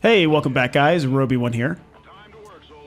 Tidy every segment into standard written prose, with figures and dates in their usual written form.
Hey, welcome back, guys. Roby1 here.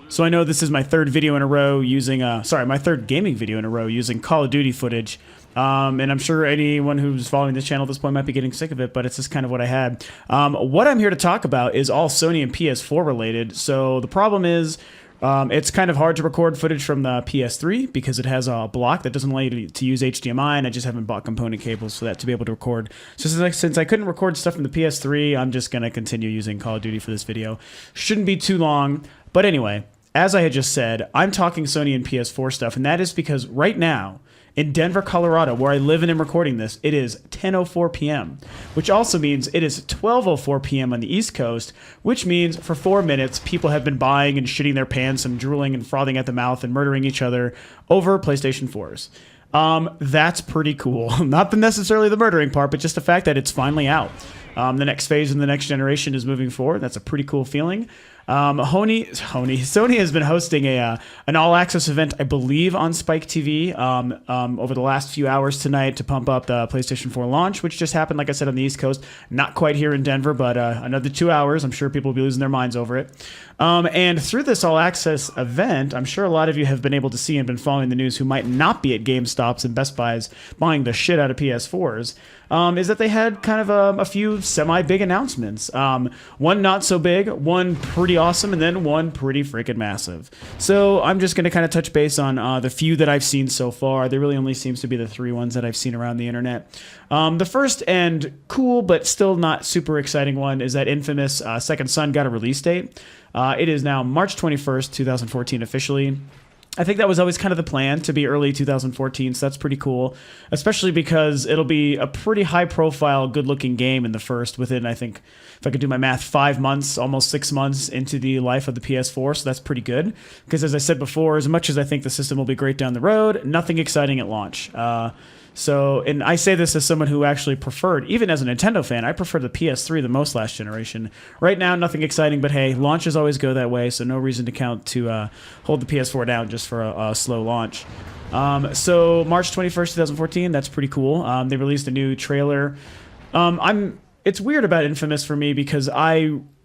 So I know this is my third video in a row using, my third gaming video in a row using Call of Duty footage. And I'm sure anyone who's following this channel at this point might be getting sick of it, but it's just kind of what I had. What I'm here to talk about is all Sony and PS4 related. So the problem is, it's kind of hard to record footage from the PS3 because it has a block that doesn't allow you to use HDMI, and I just haven't bought component cables for that to be able to record. So since I couldn't record stuff from the PS3, I'm just going to continue using Call of Duty for this video. Shouldn't be too long, but anyway, as I had just said, I'm talking Sony and PS4 stuff, and that is because right now, in Denver, Colorado, where I live and am recording this, it is 10:04 p.m., which also means it is 12:04 p.m. on the East Coast, which means for 4 minutes, people have been buying and shitting their pants and drooling and frothing at the mouth and murdering each other over PlayStation 4s. That's pretty cool. Not necessarily the murdering part, but just the fact that it's finally out. The next phase in the next generation is moving forward. That's a pretty cool feeling. Sony has been hosting an all-access event, I believe, on Spike TV over the last few hours tonight to pump up the PlayStation 4 launch, which just happened, like I said, on the East Coast. Not quite here in Denver, but another 2 hours. I'm sure people will be losing their minds over it. And through this all-access event, I'm sure a lot of you have been able to see and been following the news who might not be at GameStops and Best Buys buying the shit out of PS4s. Is that they had kind of a few semi-big announcements. One not so big, one pretty awesome, and then one pretty freaking massive. So I'm just going to kind of touch base on the few that I've seen so far. There really only seems to be the 3 ones that I've seen around the internet. The first and cool but still not super exciting one is that infamous Second Son got a release date. It is now March 21st, 2014 officially. I think that was always kind of the plan, to be early 2014, so that's pretty cool, especially because it'll be a pretty high-profile, good-looking game in the first within, I think, if I could do my math, 5 months, almost 6 months into the life of the PS4, so that's pretty good. Because as I said before, as much as I think the system will be great down the road, nothing exciting at launch. And I say this as someone who actually preferred, even as a Nintendo fan, I prefer the PS3 the most last generation. Right now, nothing exciting, but hey, launches always go that way, so no reason to hold the PS4 down just for a slow launch. So March 21st, 2014, that's pretty cool. They released a new trailer. It's weird about Infamous for me because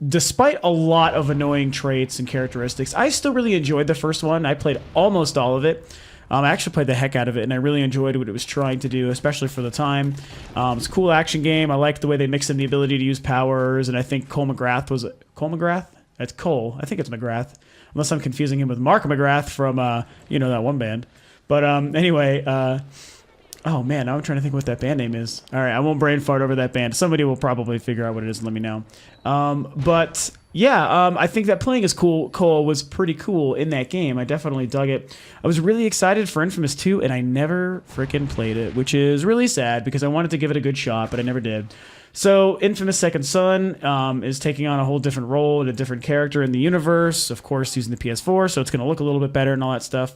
despite a lot of annoying traits and characteristics, I still really enjoyed the first one. I played almost all of it. I actually played the heck out of it, and I really enjoyed what it was trying to do, especially for the time. It's a cool action game. I liked the way they mixed in the ability to use powers, and I think Cole McGrath was... Cole McGrath? It's Cole. I think it's McGrath. Unless I'm confusing him with Mark McGrath from, that one band. But anyway... oh, man, now I'm trying to think what that band name is. All right, I won't brain fart over that band. Somebody will probably figure out what it is and let me know. I think that playing as Cole was pretty cool in that game. I definitely dug it. I was really excited for Infamous 2, and I never freaking played it, which is really sad because I wanted to give it a good shot, but I never did. So Infamous Second Son is taking on a whole different role and a different character in the universe, of course, using the PS4, so it's going to look a little bit better and all that stuff.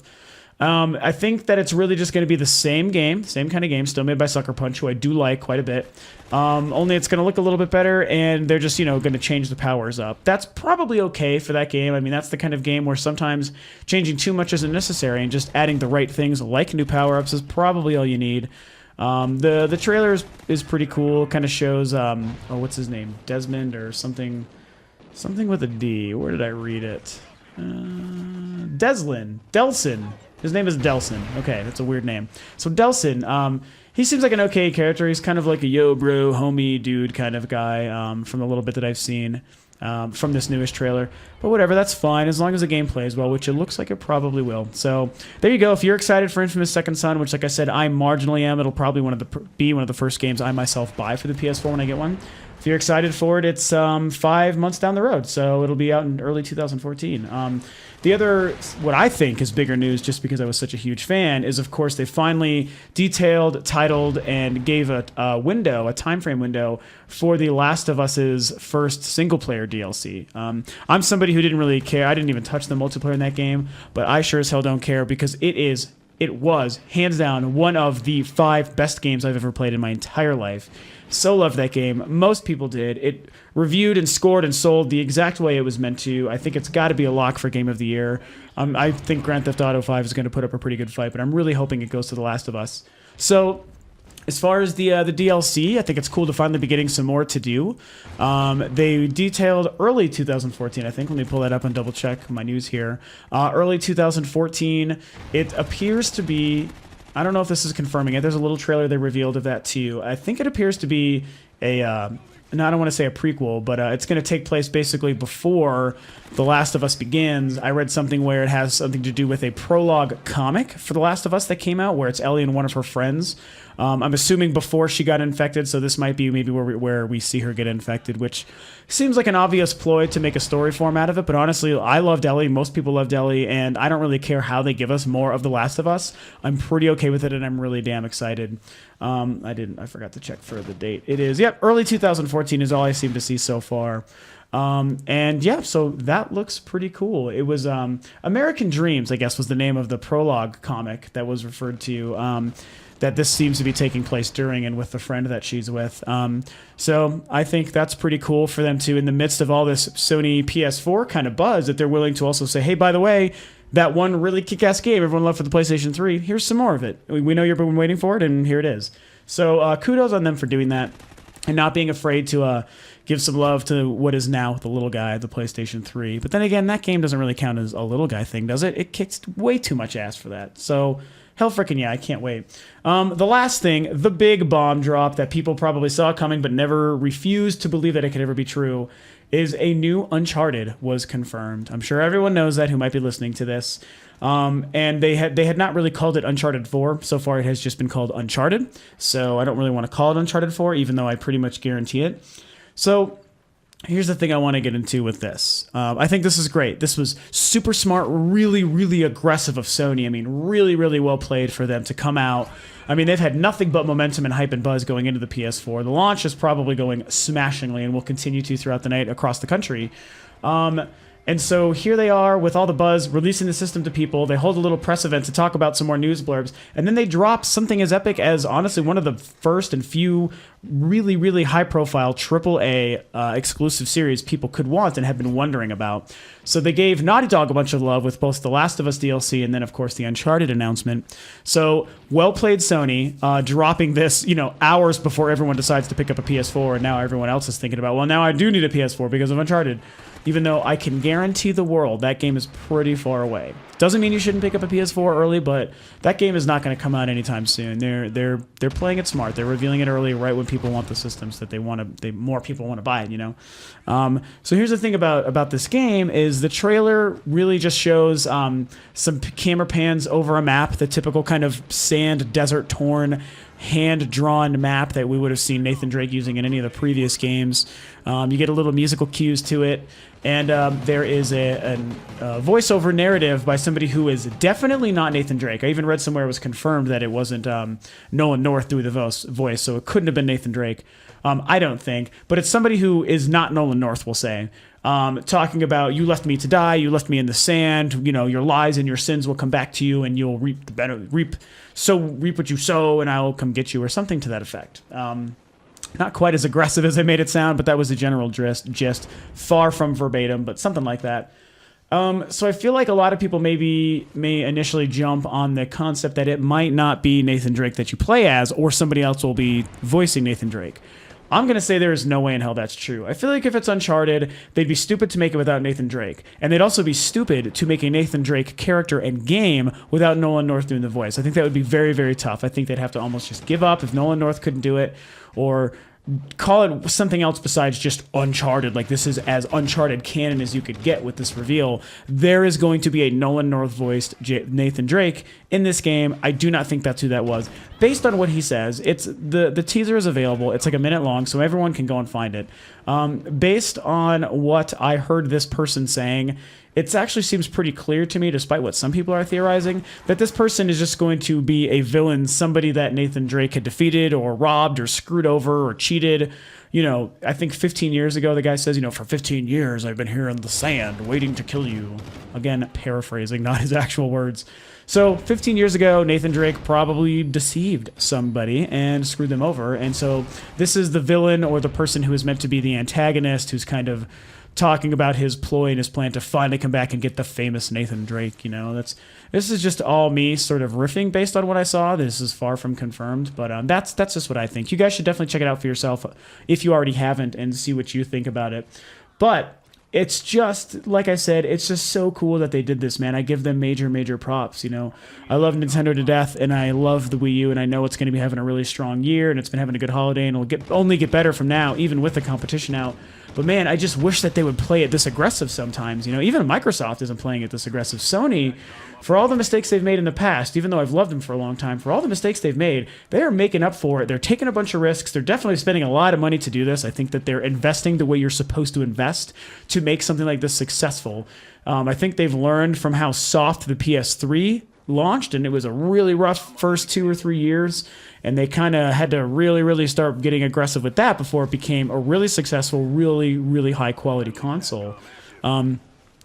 I think that it's really just going to be the same game, same kind of game, still made by Sucker Punch, who I do like quite a bit. Only it's going to look a little bit better, and they're just, going to change the powers up. That's probably okay for that game. I mean, that's the kind of game where sometimes changing too much isn't necessary, and just adding the right things like new power-ups is probably all you need. The trailer is pretty cool. Kind of shows, what's his name? Desmond or something with a D. Where did I read it? Delsin. His name is Delsin. Okay, that's a weird name. So Delsin, he seems like an okay character. He's kind of like a yo bro, homie dude kind of guy from the little bit that I've seen from this newest trailer. But whatever, that's fine as long as the game plays well, which it looks like it probably will. So there you go. If you're excited for Infamous Second Son, which like I said, I marginally am, it'll probably be one of the first games I myself buy for the PS4 when I get one. If you're excited for it, it's 5 months down the road, so it'll be out in early 2014. The other, what I think is bigger news, just because I was such a huge fan, is of course they finally detailed, titled, and gave a time frame window for The Last of Us's first single-player DLC. I'm somebody who didn't really care. I didn't even touch the multiplayer in that game, but I sure as hell don't care because it was, hands down, one of the 5 best games I've ever played in my entire life. So loved that game. Most people did. It reviewed and scored and sold the exact way it was meant to. I think it's got to be a lock for Game of the Year. I think Grand Theft Auto 5 is going to put up a pretty good fight, but I'm really hoping it goes to The Last of Us. So As far as the DLC, I think it's cool to finally be getting some more to do. They detailed early 2014, I think. Let me pull that up and double check my news here. Early 2014, it appears to be, I don't know if this is confirming it. There's a little trailer they revealed of that too. I think it appears to be a, no, I don't want to say a prequel, but it's going to take place basically before The Last of Us begins. I read something where it has something to do with a prologue comic for The Last of Us that came out, where it's Ellie and one of her friends. I'm assuming before she got infected, so this might be maybe where we see her get infected, which seems like an obvious ploy to make a story form out of it. But honestly, I loved Ellie. Most people loved Ellie, and I don't really care how they give us more of The Last of Us. I'm pretty okay with it, and I'm really damn excited. I forgot to check for the date. It is, yep, early 2014 is all I seem to see so far. And yeah, so that looks pretty cool. It was American Dreams, I guess, was the name of the prologue comic that was referred to, that this seems to be taking place during and with the friend that she's with. So I think that's pretty cool for them to, in the midst of all this Sony PS4 kind of buzz, that they're willing to also say, hey, by the way, that one really kick-ass game everyone loved for the PlayStation 3, here's some more of it. We know you've been waiting for it, and here it is. So kudos on them for doing that and not being afraid to give some love to what is now the little guy, the PlayStation 3. But then again, that game doesn't really count as a little guy thing, does it? It kicks way too much ass for that. So hell frickin' yeah, I can't wait. The last thing, the big bomb drop that people probably saw coming but never refused to believe that it could ever be true, is a new Uncharted was confirmed. I'm sure everyone knows that who might be listening to this. And they had not really called it Uncharted 4. So far, it has just been called Uncharted. So I don't really want to call it Uncharted 4, even though I pretty much guarantee it. So here's the thing I want to get into with this. I think this is great. This was super smart, really, really aggressive of Sony. I mean, really, really well played for them to come out. I mean, they've had nothing but momentum and hype and buzz going into the PS4. The launch is probably going smashingly and will continue to throughout the night across the country. And so here they are with all the buzz, releasing the system to people. They hold a little press event to talk about some more news blurbs. And then they drop something as epic as, honestly, one of the first and few really, really high-profile AAA exclusive series people could want and have been wondering about. So they gave Naughty Dog a bunch of love with both The Last of Us DLC and then, of course, the Uncharted announcement. So well played, Sony, dropping this, hours before everyone decides to pick up a PS4, and now everyone else is thinking about, well, now I do need a PS4 because of Uncharted. Even though I can guarantee the world that game is pretty far away. Doesn't mean you shouldn't pick up a PS4 early, but that game is not going to come out anytime soon. They're playing it smart. They're revealing it early, right when people want the systems that more people want to buy it. So here's the thing about this game is the trailer really just shows some camera pans over a map, the typical kind of sand, desert torn, hand-drawn map that we would have seen Nathan Drake using in any of the previous games. You get a little musical cues to it, and there is a voiceover narrative by somebody who is definitely not Nathan Drake. I even read somewhere it was confirmed that it wasn't Nolan North doing the voice, so it couldn't have been Nathan Drake. I don't think, but it's somebody who is not Nolan North, we'll say. Talking about, you left me to die, you left me in the sand, your lies and your sins will come back to you, and you'll reap what you sow, and I'll come get you, or something to that effect. Not quite as aggressive as I made it sound, but that was the general gist. Far from verbatim, but something like that. So I feel like a lot of people may initially jump on the concept that it might not be Nathan Drake that you play as, or somebody else will be voicing Nathan Drake. I'm going to say there is no way in hell that's true. I feel like if it's Uncharted, they'd be stupid to make it without Nathan Drake. And they'd also be stupid to make a Nathan Drake character and game without Nolan North doing the voice. I think that would be very, very tough. I think they'd have to almost just give up if Nolan North couldn't do it, or call it something else besides just Uncharted. Like, this is as Uncharted canon as you could get with this reveal. There is going to be a Nolan North voiced Nathan Drake in this game. I do not think that's who that was. Based on what he says, it's the teaser is available. It's like a minute long, so everyone can go and find it. Based on what I heard this person saying, it actually seems pretty clear to me, despite what some people are theorizing, that this person is just going to be a villain, somebody that Nathan Drake had defeated or robbed or screwed over or cheated. I think 15 years ago, the guy says, for 15 years, I've been here in the sand waiting to kill you. Again, paraphrasing, not his actual words. So 15 years ago, Nathan Drake probably deceived somebody and screwed them over. And so this is the villain or the person who is meant to be the antagonist who's kind of talking about his ploy and his plan to finally come back and get the famous Nathan Drake. You know, this is just all me sort of riffing based on what I saw. This is far from confirmed, but that's just what I think. You guys should definitely check it out for yourself if you already haven't and see what you think about it. But it's just, like I said, it's just so cool that they did this, man. I give them major, major props, you know. I love Nintendo to death, and I love the Wii U, and I know it's going to be having a really strong year, and it's been having a good holiday, and it'll only get better from now, even with the competition out. But man, I just wish that they would play it this aggressive sometimes, you know. Even Microsoft isn't playing it this aggressive. Sony, for all the mistakes they've made in the past, even though I've loved them for a long time, for all the mistakes they've made, they are making up for it. They're taking a bunch of risks. They're definitely spending a lot of money to do this. I think that they're investing the way you're supposed to invest to make something like this successful. I think they've learned from how soft the PS3 launched, and it was a really rough first 2 or 3 years, and they kind of had to really, really start getting aggressive with that before it became a really successful, really, really high-quality console.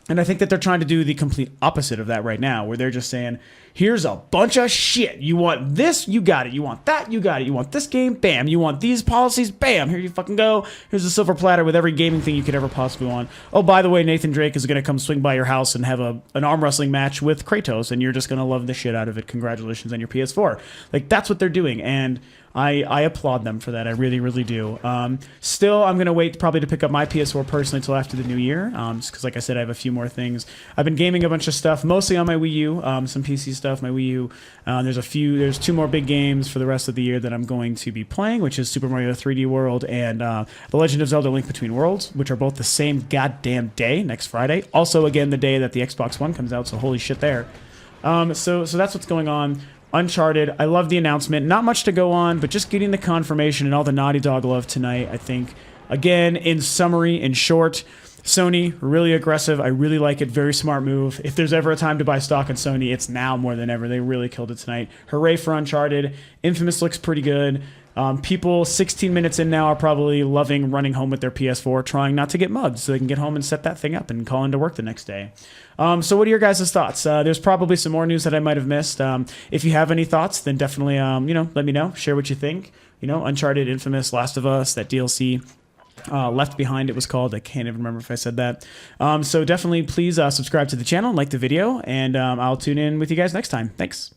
And I think that they're trying to do the complete opposite of that right now, where they're just saying, here's a bunch of shit. You want this? You got it. You want that? You got it. You want this game? Bam. You want these policies? Bam. Here you fucking go. Here's a silver platter with every gaming thing you could ever possibly want. Oh, by the way, Nathan Drake is going to come swing by your house and have an arm wrestling match with Kratos, and you're just going to love the shit out of it. Congratulations on your PS4. Like, that's what they're doing, and I applaud them for that. I really, really do. Still, I'm going to wait probably to pick up my PS4 personally until after the new year, just because, like I said, I have a few more things. I've been gaming a bunch of stuff, mostly on my Wii U, some PC stuff, my Wii U. There's 2 more big games for the rest of the year that I'm going to be playing, which is Super Mario 3D World and The Legend of Zelda Link Between Worlds, which are both the same goddamn day, next Friday. Also, again, the day that the Xbox One comes out, so holy shit there. So that's what's going on. Uncharted, I love the announcement. Not much to go on, but just getting the confirmation and all the Naughty Dog love tonight, I think. Again, in summary, in short, Sony, really aggressive. I really like it. Very smart move. If there's ever a time to buy stock in Sony, it's now more than ever. They really killed it tonight. Hooray for Uncharted. Infamous looks pretty good. People 16 minutes in now are probably loving running home with their PS4, trying not to get mugged so they can get home and set that thing up and call into work the next day. So what are your guys' thoughts? There's probably some more news that I might have missed. If you have any thoughts, then definitely, let me know. Share what you think. You know, Uncharted, Infamous, Last of Us, that DLC. Left Behind it was called. I can't even remember if I said that. So definitely please subscribe to the channel and like the video, and I'll tune in with you guys next time. Thanks.